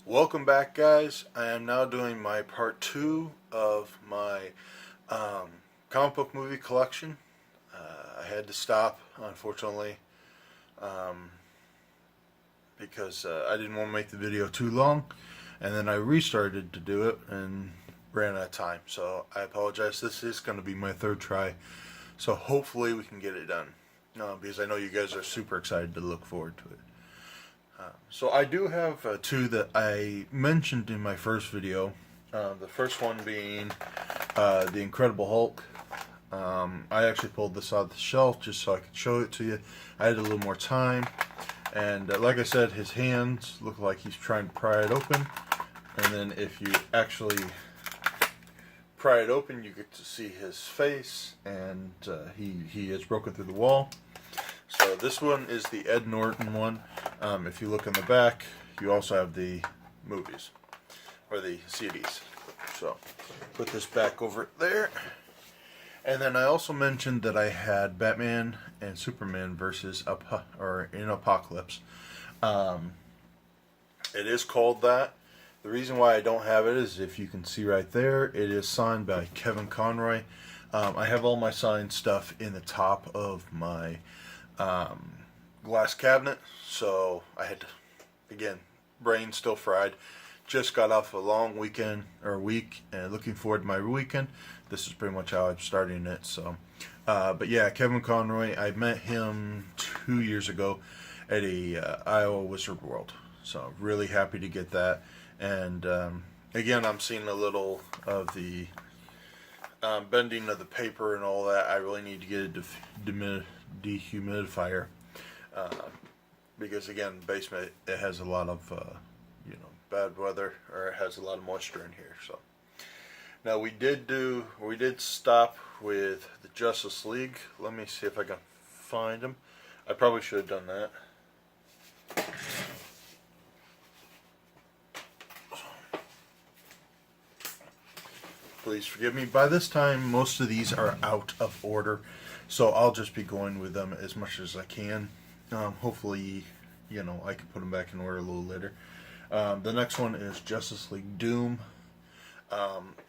Welcome back, guys. I am now doing my part two of my um, comic book movie collection. I had to stop, unfortunately, um, because I didn't want to make the video too long, and then I restarted to do it and ran out of time. So I apologize. This is going to be my third try, so hopefully we can get it done, because I know you guys are super excited to look forward to it. So I do have two that I mentioned in my first video. The first one being the Incredible Hulk. I actually pulled this off the shelf just so I could show it to you. I had a little more time, and like I said, his hands look like he's trying to pry it open. And then if you actually pry it open, you get to see his face, and he is broken through the wall. So this one is the Ed Norton one. If you look in the back, you also have the movies, or the CDs. So put this back over there. And then I also mentioned that I had Batman and Superman versus in Apocalypse. It is called that. The reason why I don't have it is, if you can see right there, it is signed by Kevin Conroy. I have all my signed stuff in the top of my glass cabinet, so I had to, again, brain still fried. Just got off a long weekend or week, and looking forward to my weekend. This is pretty much how I'm starting it. So, but yeah, Kevin Conroy. I met him 2 years ago at a Iowa Wizard World. So really happy to get that. And again, I'm seeing a little of the bending of the paper and all that. I really need to get a dehumidifier, because again, basement, it has a lot of bad weather, or it has a lot of moisture in here. So now we did stop with the Justice League. Let me see if I can find them. I probably should have done that. Please forgive me. By this time, most of these are out of order, so I'll just be going with them as much as I can. Hopefully, I can put them back in order a little later. The next one is Justice League Doom.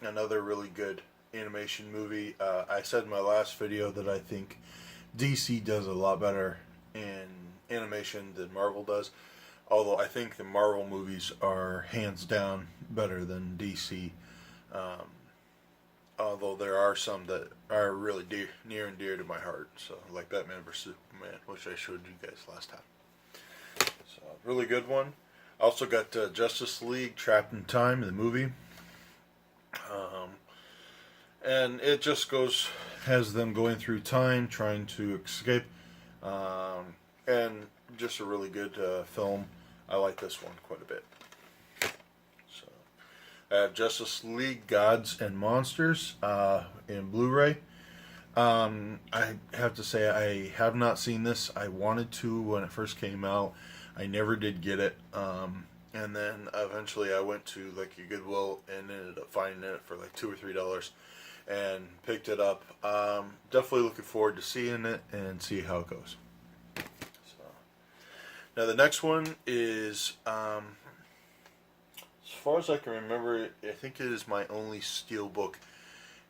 Another really good animation movie. I said in my last video that I think DC does a lot better in animation than Marvel does. Although I think the Marvel movies are hands down better than DC. Although there are some that are really near and dear to my heart. So, like Batman vs. Superman, which I showed you guys last time. So, really good one. Also got Justice League Trapped in Time, the movie. And it just has them going through time, trying to escape. And just a really good film. I like this one quite a bit. So, I have Justice League Gods and Monsters in Blu-ray. I have to say, I have not seen this. I wanted to when it first came out. I never did get it. And then eventually I went to like a Goodwill and ended up finding it for like $2 or $3 and picked it up. Definitely looking forward to seeing it and see how it goes. So, now the next one is, as far as I can remember, I think it is my only steelbook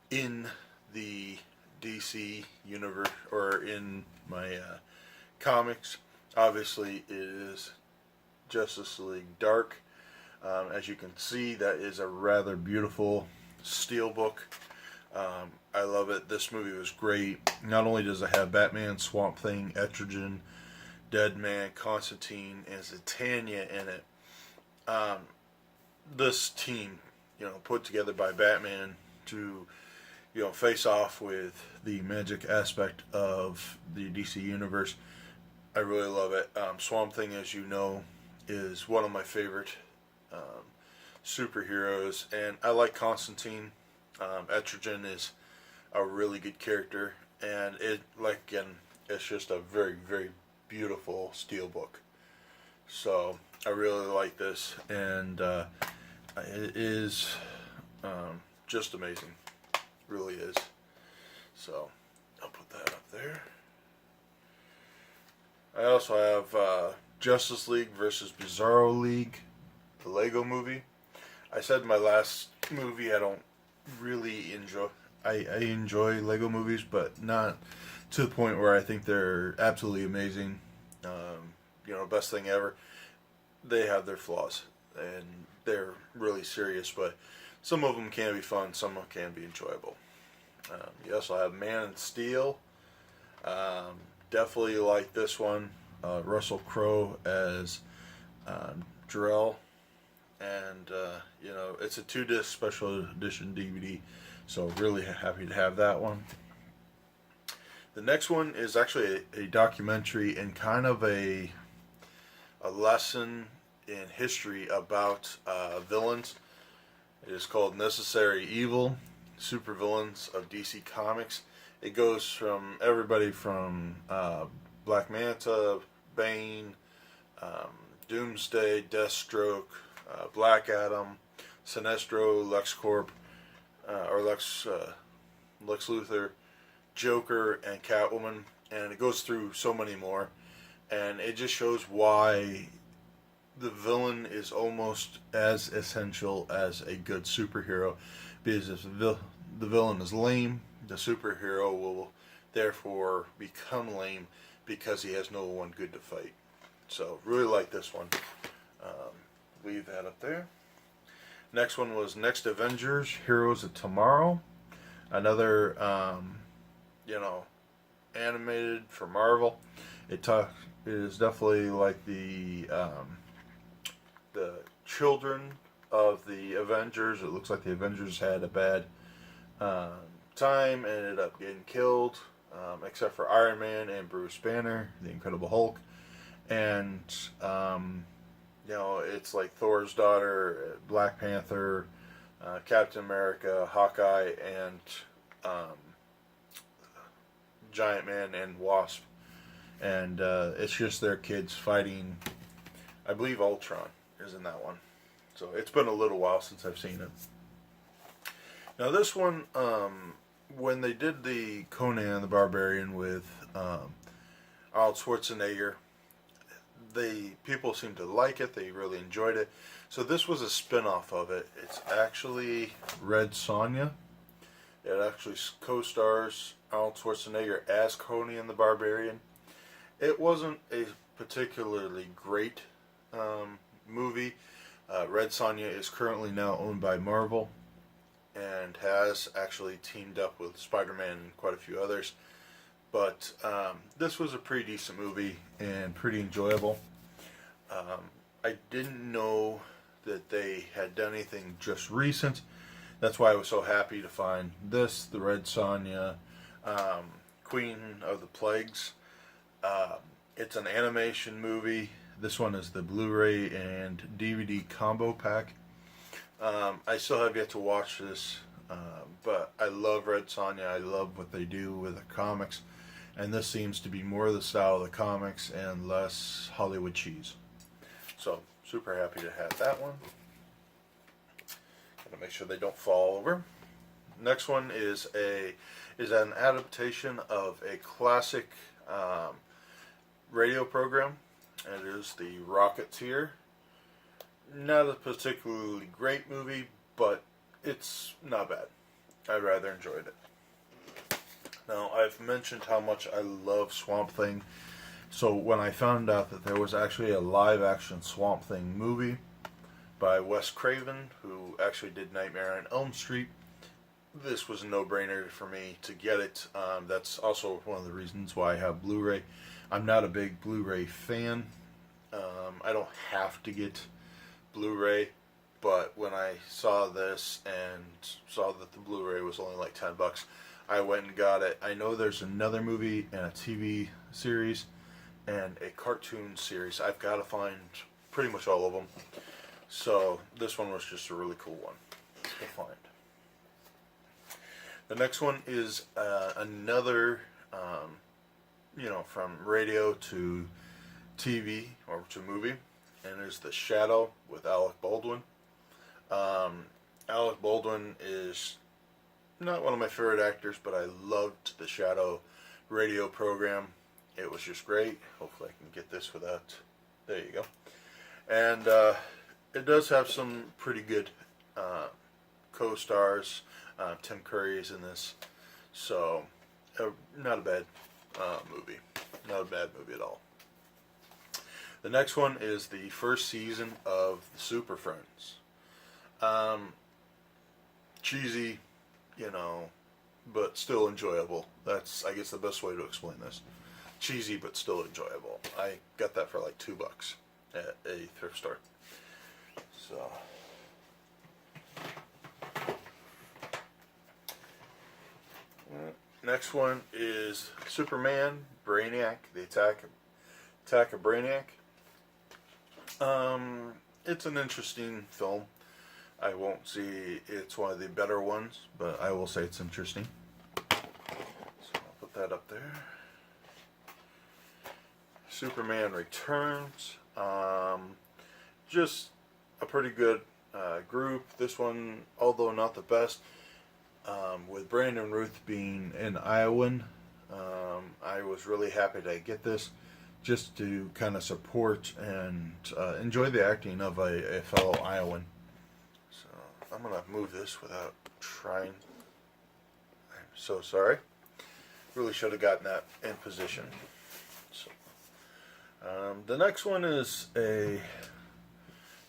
in the DC universe, or in my comics. Obviously, it is Justice League Dark. As you can see, that is a rather beautiful steelbook. I love it. This movie was great. Not only does it have Batman, Swamp Thing, Etrigan, Deadman, Constantine, and Zatanna in it. This team, put together by Batman to, face off with the magic aspect of the DC universe. I really love it. Swamp Thing, as you know, is one of my favorite superheroes, and I like Constantine. Etrigan is a really good character, and it's just a very, very beautiful steelbook. So I really like this, and it is just amazing. It really is. So I'll put that up there. I also have Justice League versus Bizarro League. the Lego Movie. I said in my last movie I don't really enjoy. I enjoy Lego movies, but not to the point where I think they're absolutely amazing. Best thing ever. They have their flaws, and they're really serious, but some of them can be fun, some of them can be enjoyable. You also have Man of Steel. Definitely like this one. Russell Crowe as Jor-El, and it's a 2-disc special edition DVD, so really happy to have that one. The next one is actually a documentary and kind of a lesson in history about villains. It is called Necessary Evil, Supervillains of DC Comics. It goes from everybody from Black Manta, Bane, Doomsday, Deathstroke, Black Adam, Sinestro, LexCorp, Lex Luthor, Joker, and Catwoman, and it goes through so many more, and it just shows why the villain is almost as essential as a good superhero, because if the villain is lame, the superhero will therefore become lame because he has no one good to fight. So really like this one. Leave that up there. Next one was Next Avengers, Heroes of Tomorrow. Another, animated for Marvel. It is definitely like the children of the Avengers. It looks like the Avengers had a bad time and ended up getting killed, except for Iron Man and Bruce Banner, the Incredible Hulk. And, it's like Thor's daughter, Black Panther, Captain America, Hawkeye, and Giant Man and Wasp. And it's just their kids fighting. I believe Ultron is in that one. So it's been a little while since I've seen it. Now this one, when they did the Conan the Barbarian with Arnold Schwarzenegger, people seemed to like it. They really enjoyed it. So this was a spin-off of it. It's actually Red Sonja. It actually co-stars Arnold Schwarzenegger as Conan the Barbarian. It wasn't a particularly great movie. Red Sonja is currently now owned by Marvel and has actually teamed up with Spider-Man and quite a few others. But this was a pretty decent movie and pretty enjoyable. I didn't know that they had done anything just recent. That's why I was so happy to find this, the Red Sonja, Queen of the Plagues. It's an animation movie. This one is the Blu-ray and DVD combo pack. I still have yet to watch this, but I love Red Sonja. I love what they do with the comics. And this seems to be more of the style of the comics and less Hollywood cheese. So, super happy to have that one. Gotta make sure they don't fall over. Next one is an adaptation of a classic radio program. And it is The Rocketeer. Not a particularly great movie, but it's not bad. I rather enjoyed it. Now, I've mentioned how much I love Swamp Thing. So when I found out that there was actually a live-action Swamp Thing movie by Wes Craven, who actually did Nightmare on Elm Street, this was a no-brainer for me to get it. That's also one of the reasons why I have Blu-ray. I'm not a big Blu-ray fan. I don't have to get Blu-ray, but when I saw this and saw that the Blu-ray was only like $10, I went and got it. I know there's another movie and a TV series and a cartoon series. I've got to find pretty much all of them. So this one was just a really cool one to find. The next one is another, from radio to TV or to movie, and it's The Shadow with Alec Baldwin. Alec Baldwin is not one of my favorite actors, but I loved The Shadow radio program. It was just great. Hopefully I can get this without... There you go. And it does have some pretty good co-stars. Tim Curry is in this, so not a bad movie. Not a bad movie at all. The next one is the first season of the Super Friends. Cheesy, but still enjoyable. That's, I guess, the best way to explain this. Cheesy, but still enjoyable. I got that for like $2 at a thrift store. So, next one is Superman, Brainiac, the Attack of Brainiac. It's an interesting film. I won't say it's one of the better ones, but I will say it's interesting. So I'll put that up there. Superman Returns. Just a pretty good group. This one, although not the best, with Brandon Routh being an Iowan, I was really happy to get this just to kind of support and enjoy the acting of a fellow Iowan. So I'm going to move this without trying. I'm so sorry. Really should have gotten that in position. So, the next one is a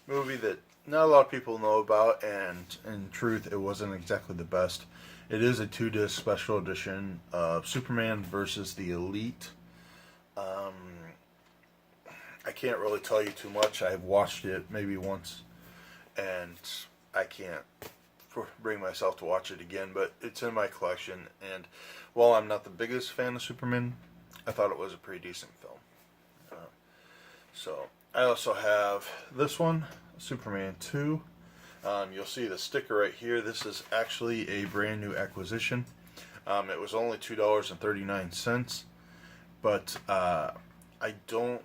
movie that not a lot of people know about, and in truth, it wasn't exactly the best. It is a 2-disc special edition of Superman versus the Elite. I can't really tell you too much. I've watched it maybe once, and I can't bring myself to watch it again, but it's in my collection, and while I'm not the biggest fan of Superman, I thought it was a pretty decent film. So I also have this one, Superman 2. You'll see the sticker right here. This is actually a brand new acquisition. It was only $2.39, but I don't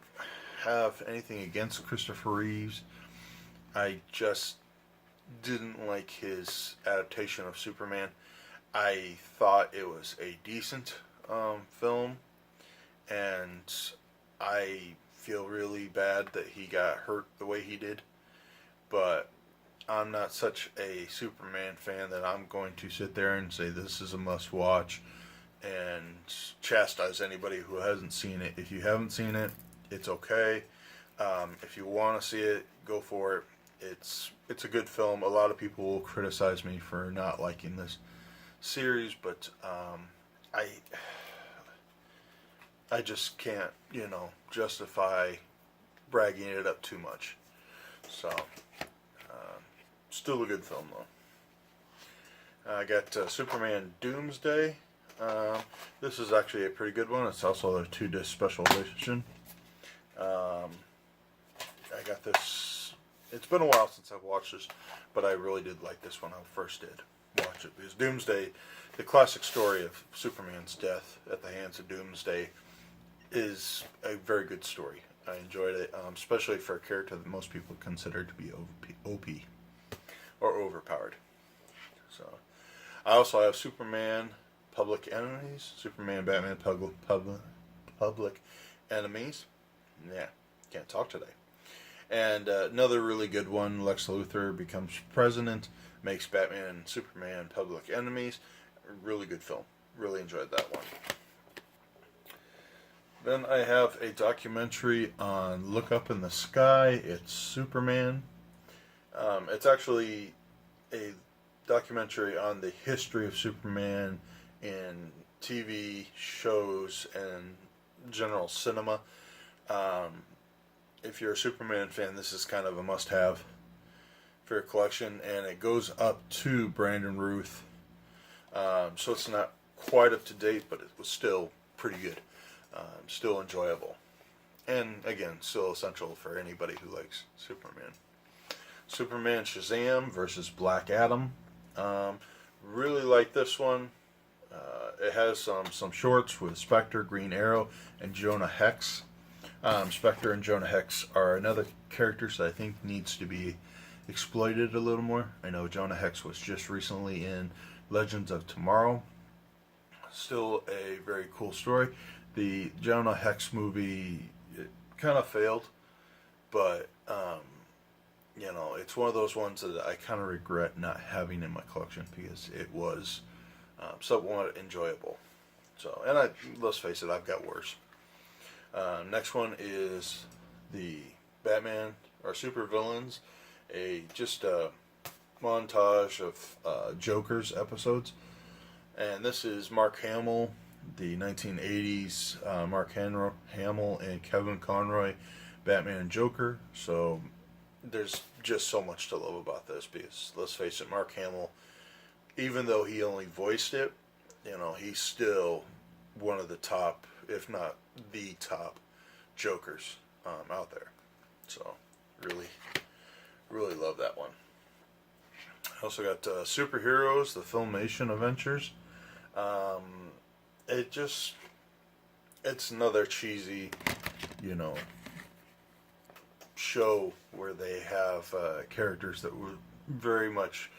have anything against Christopher Reeves. I just didn't like his adaptation of Superman. I thought it was a decent film, and I feel really bad that he got hurt the way he did, but I'm not such a Superman fan that I'm going to sit there and say this is a must watch and chastise anybody who hasn't seen it. If you haven't seen it, it's okay. If you want to see it, go for it. It's a good film. A lot of people will criticize me for not liking this series, but I just can't, justify bragging it up too much. So, still a good film though. I got Superman Doomsday. This is actually a pretty good one. It's also a 2-disc special edition. I got this. It's been a while since I've watched this, but I really did like this when I first did watch it, because Doomsday, the classic story of Superman's death at the hands of Doomsday, is a very good story. I enjoyed it, especially for a character that most people consider to be OP or overpowered. So, I also have Superman Public Enemies, Superman Batman Public Enemies. Yeah, can't talk today. And another really good one, Lex Luthor becomes president, makes Batman and Superman public enemies. Really good film. Really enjoyed that one. Then I have a documentary on Look Up in the Sky. It's Superman. It's actually a documentary on the history of Superman in TV shows and general cinema. If you're a Superman fan, this is kind of a must-have for your collection, and it goes up to Brandon Routh. So it's not quite up to date, but it was still pretty good. Still enjoyable. And again, still essential for anybody who likes Superman. Superman Shazam versus Black Adam. Really like this one. It has some shorts with Spectre, Green Arrow, and Jonah Hex. Spectre and Jonah Hex are another characters that I think needs to be exploited a little more. I know Jonah Hex was just recently in Legends of Tomorrow. Still a very cool story. The Jonah Hex movie, it kind of failed, but it's one of those ones that I kind of regret not having in my collection because it was somewhat enjoyable. So, and let's face it, I've got worse. Next one is the Batman or Super Villains, just a montage of Joker's episodes, and this is Mark Hamill, the 1980s Hamill and Kevin Conroy Batman and Joker. So there's just so much to love about this because let's face it, Mark Hamill, even though he only voiced it, he's still one of the top, if not the top, Jokers out there. So really, really love that one. I also got Superheroes, the Filmation Adventures. It's another cheesy, you know, show where they have characters that were very much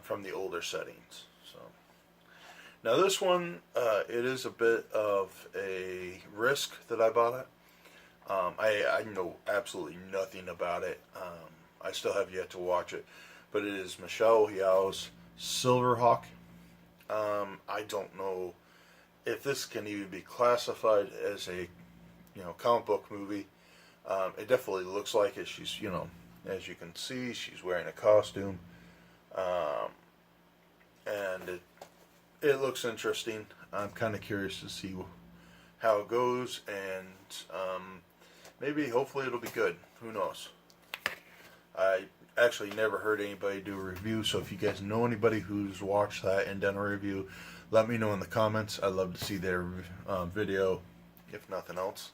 from the older settings. So now this one, it is a bit of a risk that I bought it. I know absolutely nothing about it. I still have yet to watch it, but it is Michelle Yeoh's Silverhawk. I don't know if this can even be classified as a comic book movie. It definitely looks like it. She's as you can see, she's wearing a costume, and it looks interesting. I'm kind of curious to see how it goes, and maybe hopefully it'll be good. Who knows? I actually never heard anybody do a review, so if you guys know anybody who's watched that and done a review, let me know in the comments. I'd love to see their video, if nothing else.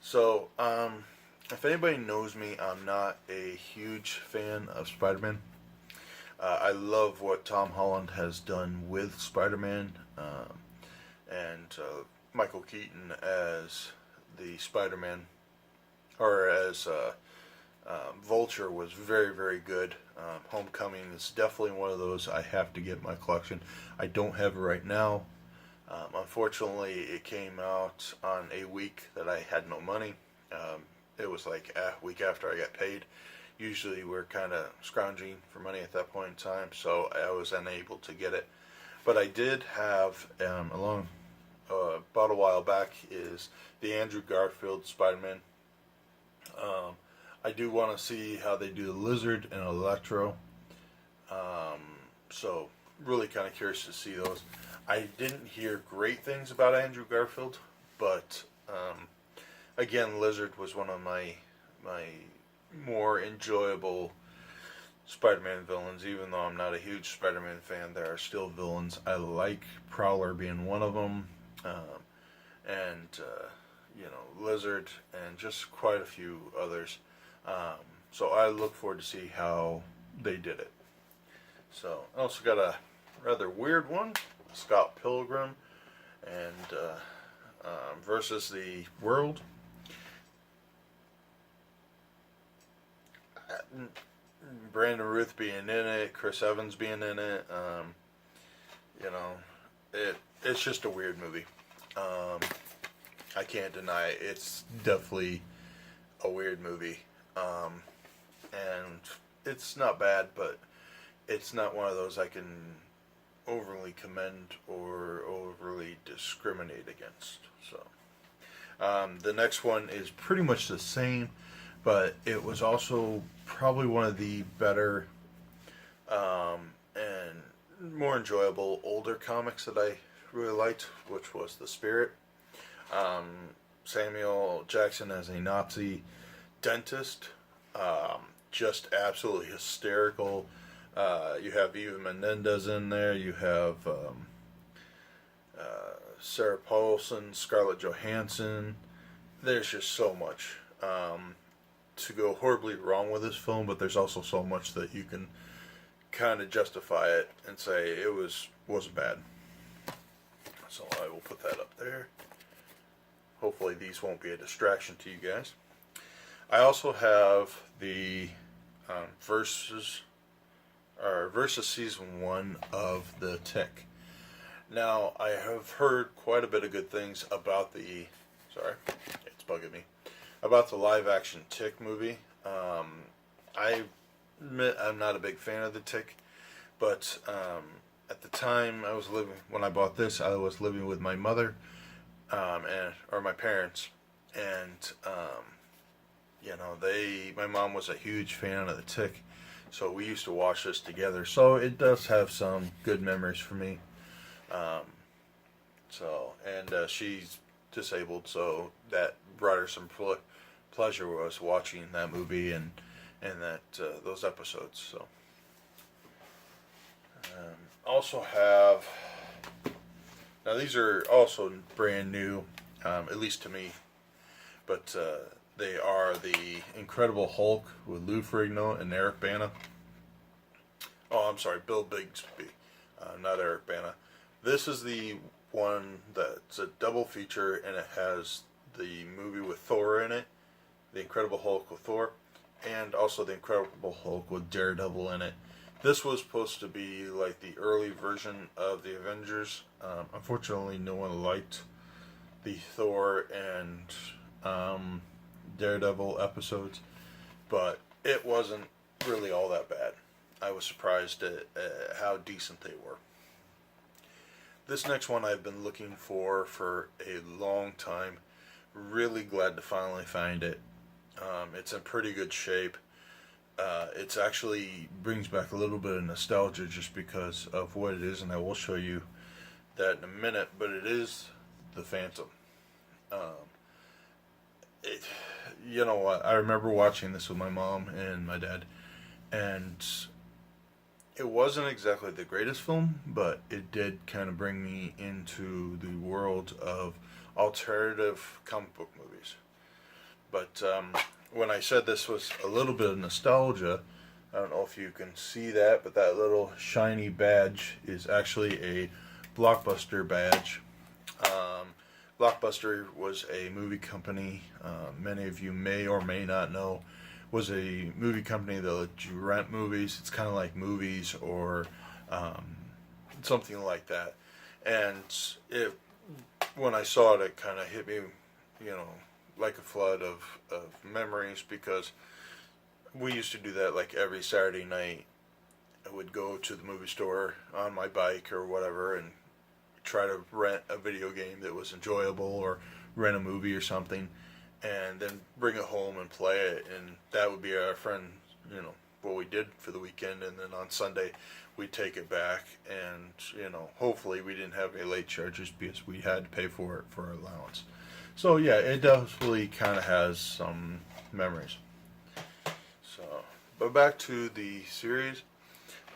So, if anybody knows me, I'm not a huge fan of Spider-Man. I love what Tom Holland has done with Spider-Man, and Michael Keaton as the Spider-Man, or as Vulture was very, very good. Homecoming is definitely one of those I have to get in my collection. I don't have it right now. Unfortunately, it came out on a week that I had no money. It was like a week after I got paid. Usually we're kind of scrounging for money at that point in time, so I was unable to get it. But I did have, about a while back, is the Andrew Garfield Spider-Man. I do want to see how they do the Lizard and Electro. So really kind of curious to see those. I didn't hear great things about Andrew Garfield, but again, Lizard was one of my more enjoyable Spider-Man villains. Even though I'm not a huge Spider-Man fan, there are still villains I like. Prowler being one of them, and Lizard, and just quite a few others. So I look forward to see how they did it. So I also got a rather weird one, Scott Pilgrim, and versus the World. Brandon Ruth being in it, Chris Evans being in it. It's just a weird movie. I can't deny it. It's definitely a weird movie. And it's not bad, but it's not one of those I can overly commend or overly discriminate against. So the next one is pretty much the same, but it was also probably one of the better and more enjoyable older comics that I really liked, which was The Spirit. Samuel Jackson as a Nazi dentist, just absolutely hysterical. You have Eva Menendez in there. You have Sarah Paulson, Scarlett Johansson. There's just so much to go horribly wrong with this film, but there's also so much that you can kind of justify it and say it wasn't bad. So I will put that up there. Hopefully these won't be a distraction to you guys. I also have the versus season 1 of The Tick. Now, I have heard quite a bit of good things about it's bugging me, about the live action Tick movie. I admit I'm not a big fan of The Tick, but at the time when I bought this, I was living with my mother, or my parents, and my mom was a huge fan of The Tick, so we used to watch this together. So it does have some good memories for me. Um, she's disabled, so that brought her some pleasure was watching that movie and those episodes. So also have now these are also brand new, at least to me, but they are the Incredible Hulk with Lou Ferrigno and Eric Bana. Oh, I'm sorry, Bill Bixby, not Eric Bana. This is the one that's a double feature, and it has the movie with Thor in it, the Incredible Hulk with Thor, and also the Incredible Hulk with Daredevil in it. This was supposed to be like the early version of the Avengers. Unfortunately, no one liked the Thor and Daredevil episodes, but it wasn't really all that bad. I was surprised at how decent they were. This next one I've been looking for a long time. Really glad to finally find it. It's in pretty good shape. It's actually brings back a little bit of nostalgia just because of what it is, and I will show you that in a minute. But it is The Phantom. It, you know what? I remember watching this with my mom and my dad, and it wasn't exactly the greatest film, but it did kind of bring me into the world of alternative comic book movies. But when I said this was a little bit of nostalgia, I don't know if you can see that, but that little shiny badge is actually a Blockbuster badge. Blockbuster was a movie company, many of you may or may not know, was a movie company that let you rent movies. It's kind of like movies or something like that. And when I saw it, it kind of hit me, like a flood of memories, because we used to do that like every Saturday night. I would go to the movie store on my bike or whatever and try to rent a video game that was enjoyable or rent a movie or something, and then bring it home and play it. And that would be our friend, what we did for the weekend. And then on Sunday, we'd take it back, and hopefully we didn't have any late charges because we had to pay for it for our allowance. So yeah, it definitely kind of has some memories. So, but back to the series.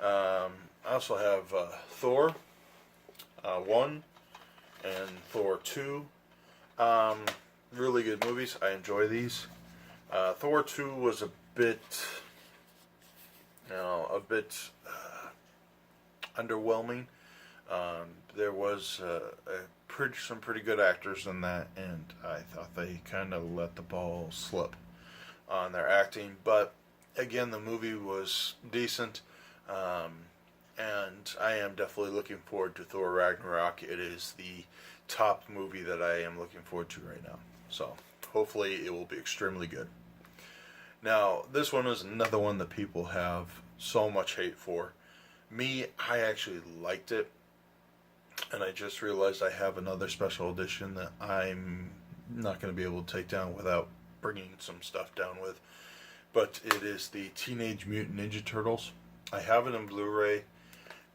I also have Thor 1 and Thor 2. Really good movies. I enjoy these. Thor 2 was a bit underwhelming. There was some pretty good actors in that, and I thought they kind of let the ball slip on their acting. But again, the movie was decent, and I am definitely looking forward to Thor Ragnarok. It is the top movie that I am looking forward to right now. So hopefully it will be extremely good. Now, this one is another one that people have so much hate for. Me, I actually liked it, and I just realized I have another special edition that I'm not going to be able to take down without bringing some stuff down with. But it is the Teenage Mutant Ninja Turtles. I have it in Blu-ray,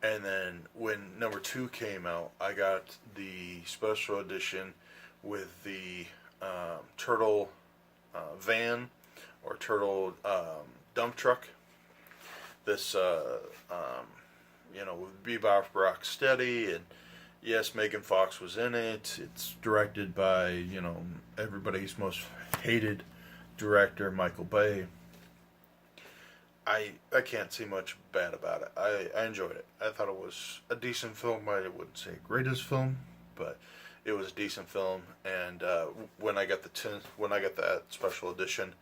and then when number 2 came out, I got the special edition with the turtle van or turtle dump truck. This, with Bebop Rocksteady, and yes, Megan Fox was in it. It's directed by, everybody's most hated director, Michael Bay. I can't see much bad about it. I enjoyed it. I thought it was a decent film. I wouldn't say greatest film, but it was a decent film. And when I got that special edition,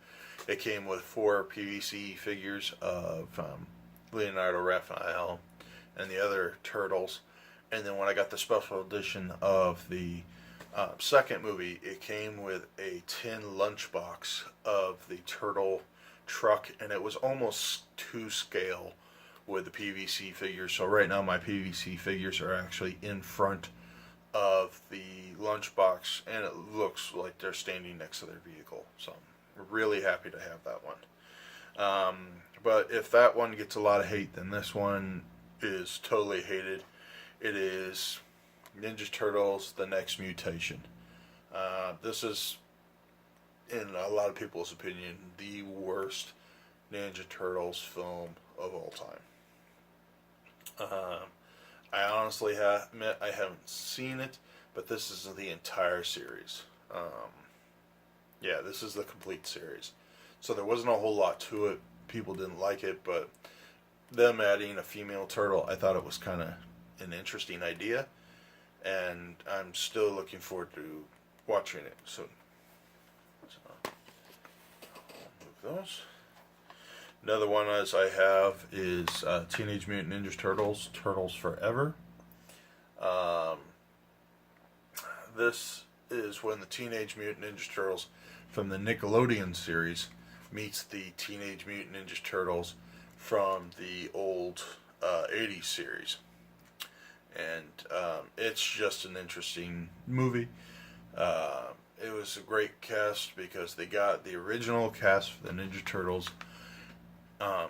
it came with 4 PVC figures of Leonardo Raphael and the other turtles. And then when I got the special edition of the second movie, it came with a tin lunchbox of the turtle truck, and it was almost to scale with the PVC figures. So right now my PVC figures are actually in front of the lunchbox, and it looks like they're standing next to their vehicle. So I'm really happy to have that one. But if that one gets a lot of hate, then this one is totally hated. It is Ninja Turtles: The Next Mutation. This is, in a lot of people's opinion, the worst Ninja Turtles film of all time. I honestly admit I haven't seen it, but this is the entire series. Yeah, this is the complete series. So there wasn't a whole lot to it. People didn't like it, but them adding a female turtle, I thought it was kind of an interesting idea, and I'm still looking forward to watching it soon. So, I'll move those. Another one as I have is Teenage Mutant Ninja Turtles, Turtles Forever. This is when the Teenage Mutant Ninja Turtles from the Nickelodeon series meets the Teenage Mutant Ninja Turtles from the old 80s series. And it's just an interesting movie. It was a great cast because they got the original cast for the Ninja Turtles,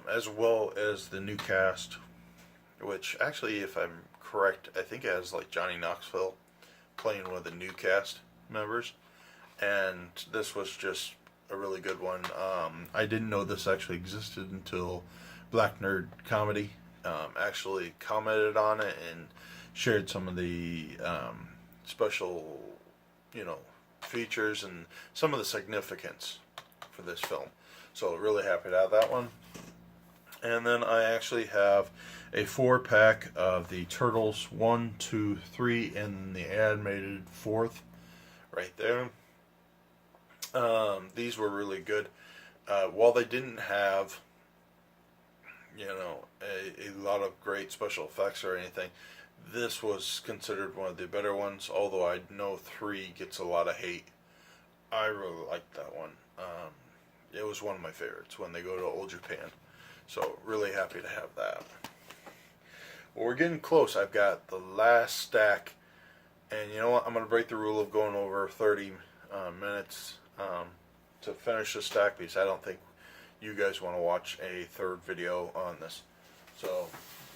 as well as the new cast, which actually, if I'm correct, I think it has like Johnny Knoxville playing one of the new cast members, and this was just a really good one. I didn't know this actually existed until Black Nerd Comedy actually commented on it and shared some of the special, features and some of the significance for this film. So really happy to have that one. And then I actually have a 4-pack of the Turtles 1, 2, 3, and the animated 4th right there. These were really good. While they didn't have, a lot of great special effects or anything, this was considered one of the better ones, although I know 3 gets a lot of hate. I really liked that one. It was one of my favorites when they go to Old Japan. So, really happy to have that. Well, we're getting close. I've got the last stack. And you know what? I'm going to break the rule of going over 30 minutes to finish the stack, because I don't think you guys want to watch a third video on this. So,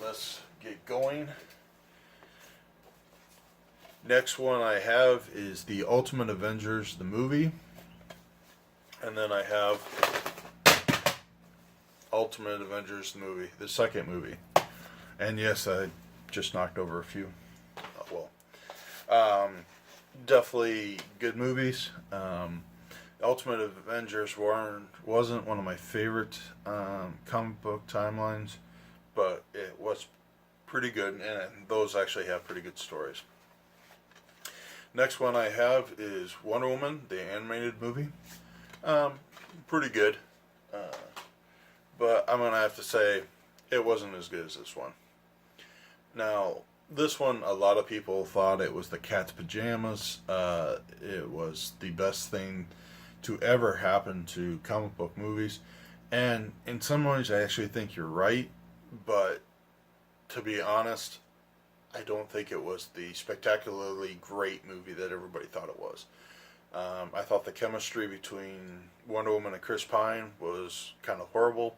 let's get going. Next one I have is the Ultimate Avengers, the movie. And then I have Ultimate Avengers, the movie, the second movie. And yes, I just knocked over a few. Definitely good movies. Ultimate Avengers wasn't one of my favorite comic book timelines, but it was pretty good, and those actually have pretty good stories. Next one I have is Wonder Woman, the animated movie. Pretty good. But I'm going to have to say it wasn't as good as this one. Now, this one, a lot of people thought it was the cat's pajamas. It was the best thing to ever happen to comic book movies. And in some ways, I actually think you're right. But to be honest, I don't think it was the spectacularly great movie that everybody thought it was. I thought the chemistry between Wonder Woman and Chris Pine was kind of horrible.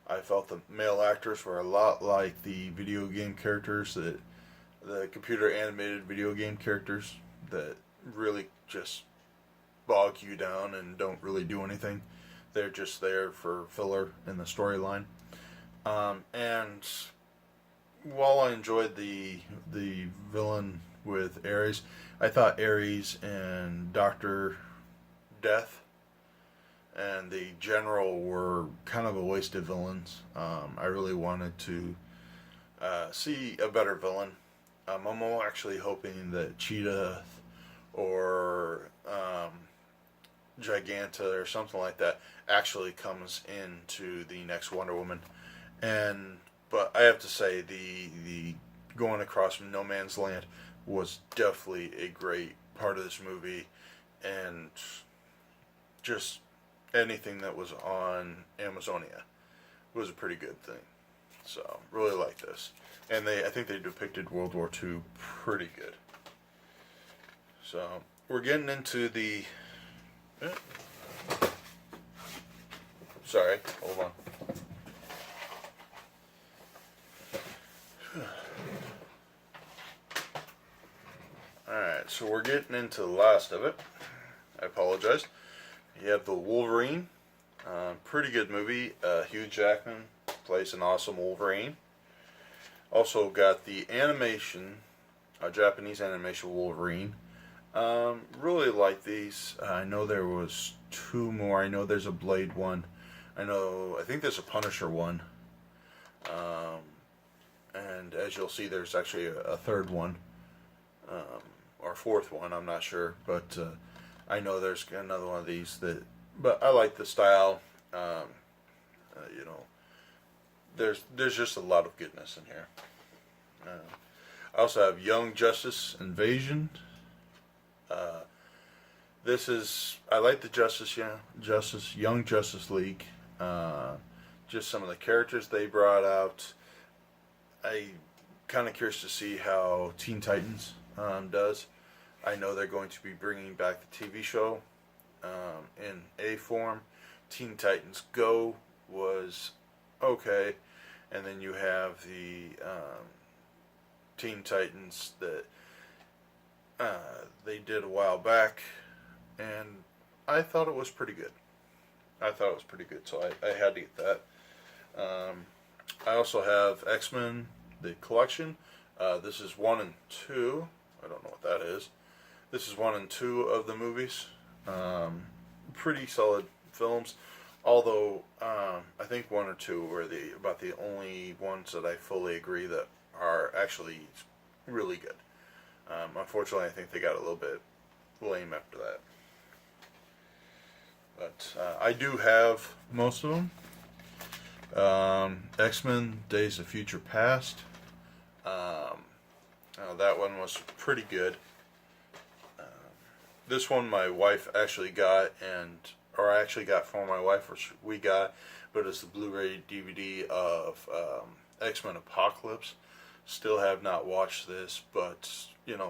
I felt the male actors were a lot like the video game characters, the computer animated video game characters that really just bog you down and don't really do anything. They're just there for filler in the storyline. And while I enjoyed the villain with Ares, I thought Ares and Dr. Death and the General were kind of a waste of villains. I really wanted to see a better villain. I'm actually hoping that Cheetah or Giganta or something like that actually comes into the next Wonder Woman. But I have to say the going across No Man's Land was definitely a great part of this movie, and just anything that was on Amazonia. It was a pretty good thing. So really like this, and I think they depicted World War II pretty good. So we're getting into the. eh, Sorry, hold on. Alright, so we're getting into the last of it. I apologize. You have the Wolverine. Pretty good movie. Hugh Jackman plays an awesome Wolverine. Also got the animation, Japanese animation Wolverine. Really like these. I know there was two more. I know there's a Blade one. I think there's a Punisher one. And as you'll see, there's actually a third one. Or fourth one, I'm not sure. But I know there's another one of these but I like the style. You know, there's just a lot of goodness in here. I also have Young Justice Invasion. I like the Young Justice League. Just some of the characters they brought out. I kind of curious to see how Teen Titans does. I know they're going to be bringing back the TV show in a form. Teen Titans Go was okay, and then you have the Teen Titans that they did a while back, and I thought it was pretty good. So I had to get that. I also have X-Men, the collection. This is 1 and 2. I don't know what that is. This is 1 and 2 of the movies. Pretty solid films. Although, I think 1 or 2 were about the only ones that I fully agree that are actually really good. Unfortunately, I think they got a little bit lame after that. But I do have most of them. X-Men Days of Future Past. That one was pretty good. This one my wife actually got, or I actually got for my wife, which we got, but it's the Blu-ray DVD of X-Men Apocalypse. Still have not watched this, but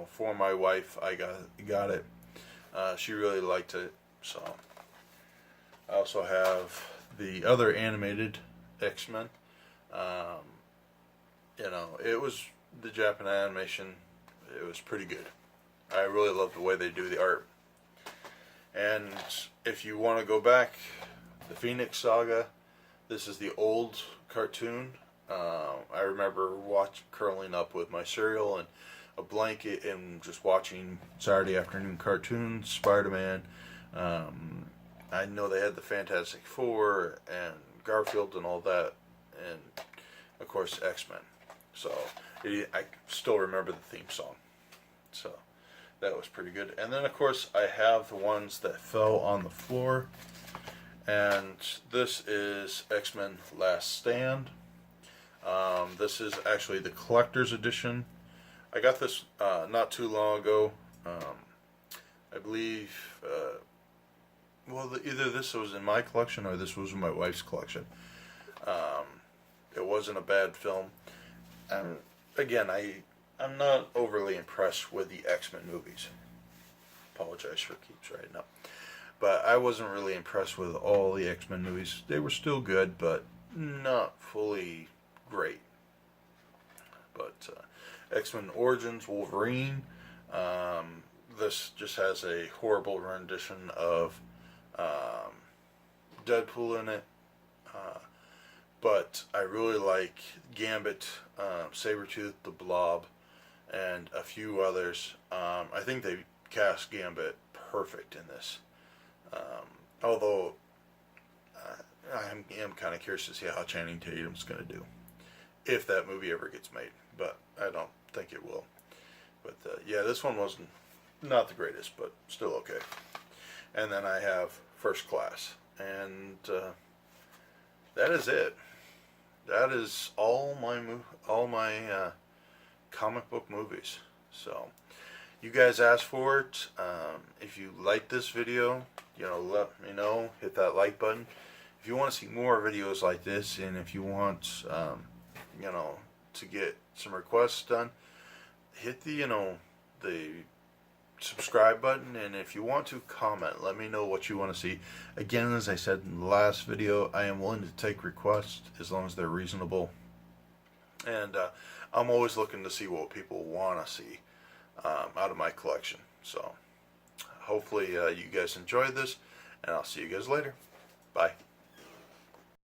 for my wife, I got it. She really liked it, so. I also have the other animated X-Men. It was the Japanese animation. It was pretty good. I really love the way they do the art. And if you want to go back, the Phoenix Saga. This is the old cartoon. I remember curling up with my cereal and a blanket and just watching Saturday afternoon cartoons, Spider-Man. I know they had the Fantastic Four and Garfield and all that, and of course X-Men. So I still remember the theme song. So that was pretty good. And then of course I have the ones that fell on the floor. And this is X-Men Last Stand. This is actually the collector's edition. I got this not too long ago. I believe, either this was in my collection or this was in my wife's collection. It wasn't a bad film. Again, I'm not overly impressed with the X-Men movies. Apologize for keeps writing up. But I wasn't really impressed with all the X-Men movies. They were still good, but not fully great. But X-Men Origins Wolverine. This just has a horrible rendition of Deadpool in it. But I really like Gambit, Sabretooth, the Blob, and a few others. I think they cast Gambit perfect in this. Although I am kind of curious to see how Channing Tatum's going to do if that movie ever gets made, but I don't think it will. But yeah, this one wasn't not the greatest, but still okay. And then I have First Class, and that is it. That is all my comic book movies. So You guys asked for it. If you like this video, let me know. Hit that like button. If you want to see more videos like this, and if you want, to get some requests done, hit the subscribe button. And if you want to comment, let me know what you want to see. Again, as I said in the last video, I am willing to take requests as long as they're reasonable. And I'm always looking to see what people want to see out of my collection. So hopefully you guys enjoyed this, and I'll see you guys later. Bye.